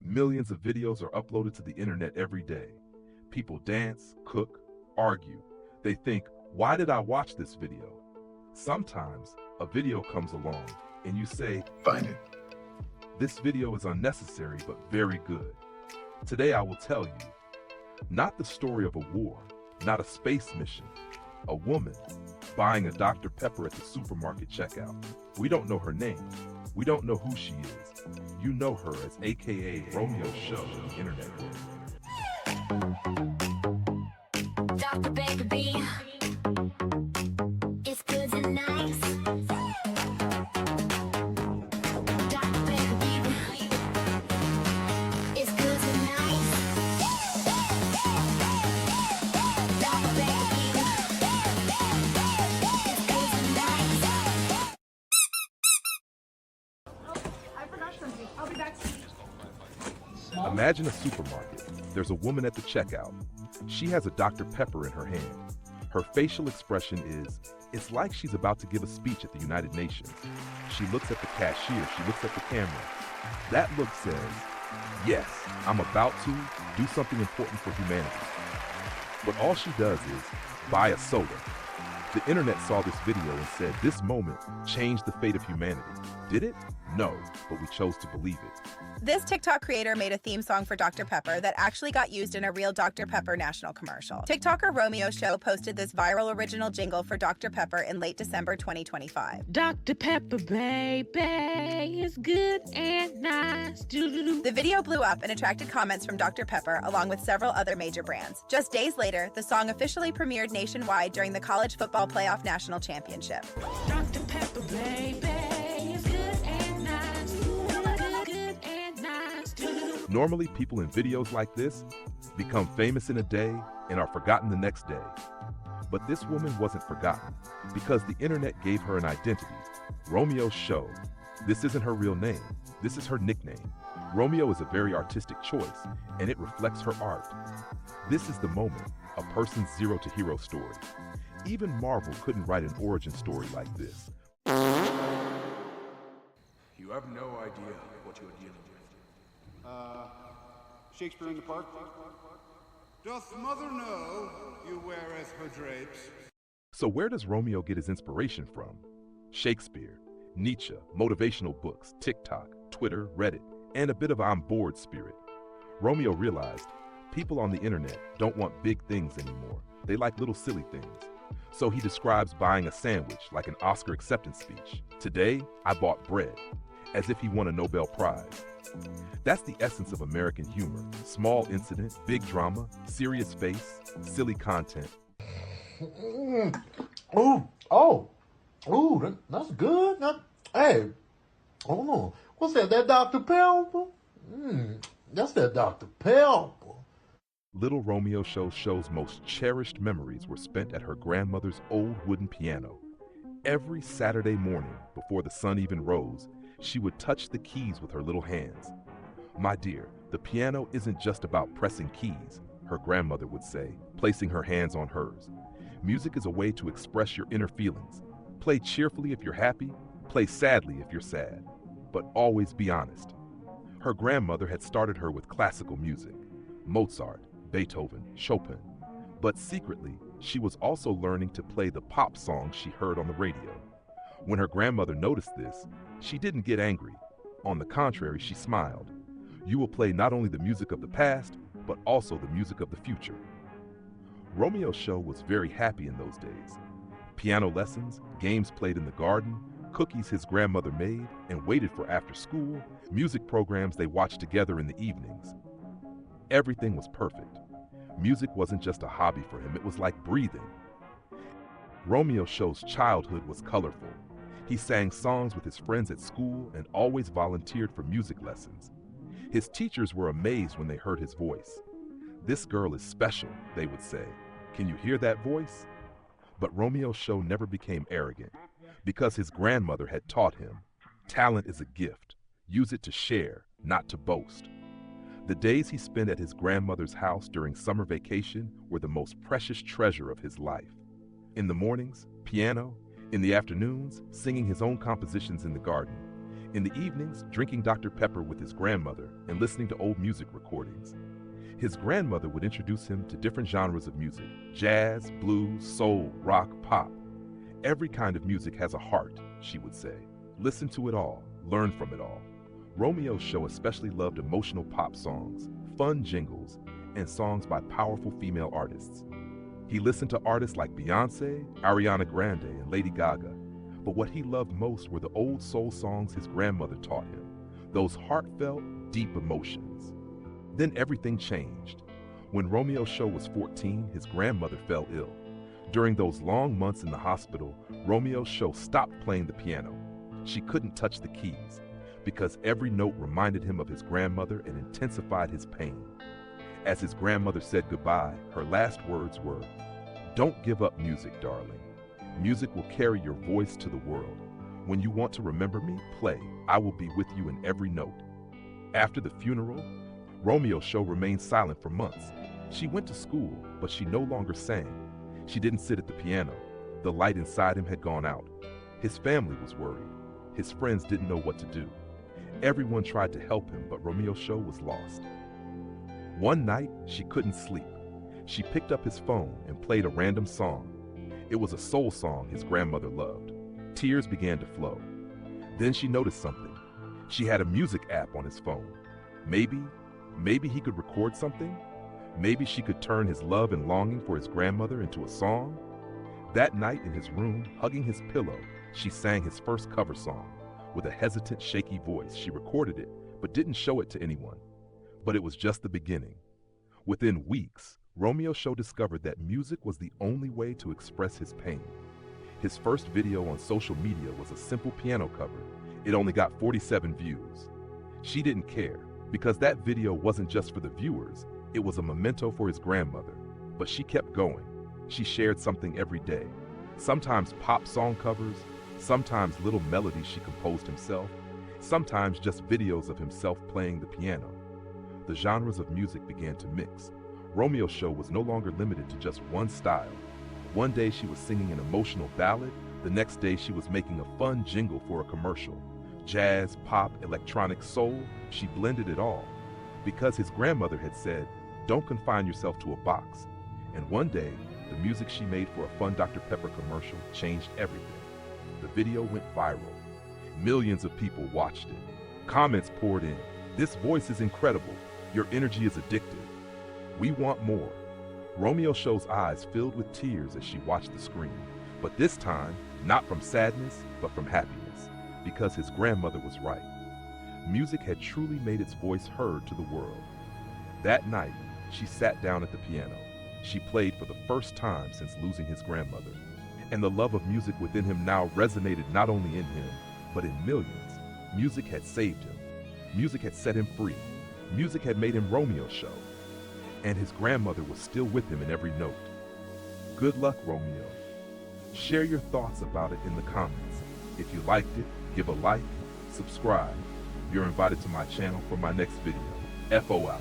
Millions of videos are uploaded to the internet every day. People dance, cook, argue. They think, why did I watch this video? Sometimes a video comes along and you say, Find it. this video is unnecessary but very good. Today I will tell you, not the story of a war, not a space mission, a woman buying a Dr. Pepper at the supermarket checkout. We don't know her name. We don't know who she is. You know her as AKA Romeo Show in the internet world. drpepperbaby. It's good and nice. drpepperbaby. It's good and nice. drpepperbaby. It's good and nice. I forgot something. I'll be back soon. Imagine a supermarket. There's a woman at the checkout. She has a Dr. Pepper in her hand. Her facial expression is, it's like she's about to give a speech at the United Nations. She looks at the cashier, she looks at the camera. That look says, yes, I'm about to do something important for humanity. But all she does is buy a soda. The internet saw this video and said this moment changed the fate of humanity. Did it? No, but we chose to believe it. This TikTok creator made a theme song for Dr. Pepper that actually got used in a real Dr. Pepper national commercial. TikToker Romeo Show posted this viral original jingle for Dr. Pepper in late December 2025. Dr. Pepper, baby, is good and nice. Doo-doo-doo. The video blew up and attracted comments from Dr. Pepper along with several other major brands. Just days later, the song officially premiered nationwide during the College Football Playoff National Championship. Dr. Pepper, baby, is good and nice. Good and nice. Doo-doo-doo. Normally, people in videos like this become famous in a day and are forgotten the next day. But this woman wasn't forgotten because the internet gave her an identity. Romeo Show. This isn't her real name. This is her nickname. Romeo is a very artistic choice, and it reflects her art. This is the moment, a person's zero to hero story. Even Marvel couldn't write an origin story like this. You have no idea what you're dealing with. Shakespeare in the Park? Doth mother know you weareth her drapes? So where does Romeo get his inspiration from? Shakespeare, Nietzsche, motivational books, TikTok, Twitter, Reddit, and a bit of I'm bored spirit. Romeo realized people on the internet don't want big things anymore. They like little silly things. So he describes buying a sandwich like an Oscar acceptance speech. Today, I bought bread, as if he won a Nobel Prize. That's the essence of American humor. Small incident, big drama, serious face, silly content. That's good. Hey, hold on. What's that? That Dr. Pepper? That's that Dr. Pepper. Little Romeo Show's most cherished memories were spent at her grandmother's old wooden piano. Every Saturday morning, before the sun even rose, she would touch the keys with her little hands. My dear, the piano isn't just about pressing keys, her grandmother would say, placing her hands on hers. Music is a way to express your inner feelings. Play cheerfully if you're happy, play sadly if you're sad, but always be honest. Her grandmother had started her with classical music, Mozart, Beethoven, Chopin, but secretly, she was also learning to play the pop songs she heard on the radio. When her grandmother noticed this, she didn't get angry. On the contrary, she smiled. You will play not only the music of the past, but also the music of the future. Romeo Show was very happy in those days. Piano lessons, games played in the garden, cookies his grandmother made and waited for after school, music programs they watched together in the evenings. Everything was perfect. Music wasn't just a hobby for him, it was like breathing. Romeo Show's childhood was colorful. He sang songs with his friends at school and always volunteered for music lessons. His teachers were amazed when they heard his voice. This girl is special, they would say. Can you hear that voice? But Romeo Show never became arrogant because his grandmother had taught him, talent is a gift. Use it to share, not to boast. The days he spent at his grandmother's house during summer vacation were the most precious treasure of his life. In the mornings, piano. In the afternoons, singing his own compositions in the garden. In the evenings, drinking Dr. Pepper with his grandmother and listening to old music recordings. His grandmother would introduce him to different genres of music: jazz, blues, soul, rock, pop. Every kind of music has a heart, she would say. Listen to it all, learn from it all. Romeo's show especially loved emotional pop songs, fun jingles, and songs by powerful female artists. He listened to artists like Beyoncé, Ariana Grande, and Lady Gaga. But what he loved most were the old soul songs his grandmother taught him, those heartfelt, deep emotions. Then everything changed. When Romeo's show was 14, his grandmother fell ill. During those long months in the hospital, Romeo's show stopped playing the piano. She couldn't touch the keys, because every note reminded him of his grandmother and intensified his pain. As his grandmother said goodbye, her last words were, "Don't give up music, darling. Music will carry your voice to the world. When you want to remember me, play. I will be with you in every note." After the funeral, Romeo's show remained silent for months. She went to school, but she no longer sang. She didn't sit at the piano. The light inside him had gone out. His family was worried. His friends didn't know what to do. Everyone tried to help him, but Romeo's show was lost. One night, she couldn't sleep. She picked up his phone and played a random song. It was a soul song his grandmother loved. Tears began to flow. Then she noticed something. She had a music app on his phone. Maybe he could record something? Maybe she could turn his love and longing for his grandmother into a song? That night in his room, hugging his pillow, she sang his first cover song. With a hesitant, shaky voice, she recorded it, but didn't show it to anyone. But it was just the beginning. Within weeks, Romeo's show discovered that music was the only way to express his pain. His first video on social media was a simple piano cover. It only got 47 views. She didn't care, because that video wasn't just for the viewers, it was a memento for his grandmother. But she kept going. She shared something every day. Sometimes pop song covers, sometimes little melodies she composed himself, sometimes just videos of himself playing the piano. The genres of music began to mix. Romeo's show was no longer limited to just one style. One day she was singing an emotional ballad, the next day she was making a fun jingle for a commercial. Jazz, pop, electronic, soul, she blended it all. Because his grandmother had said, "Don't confine yourself to a box." And one day, the music she made for a fun Dr. Pepper commercial changed everything. The video went viral. Millions of people watched it. Comments poured in. "This voice is incredible. Your energy is addictive. We want more." Romeo's show's eyes filled with tears as she watched the screen. But this time, not from sadness, but from happiness. Because his grandmother was right. Music had truly made its voice heard to the world. That night, she sat down at the piano. She played for the first time since losing his grandmother. And the love of music within him now resonated not only in him, but in millions. Music had saved him. Music had set him free. Music had made him Romeo's show. And his grandmother was still with him in every note. Good luck, Romeo. Share your thoughts about it in the comments. If you liked it, give a like, subscribe. You're invited to my channel for my next video. FO out.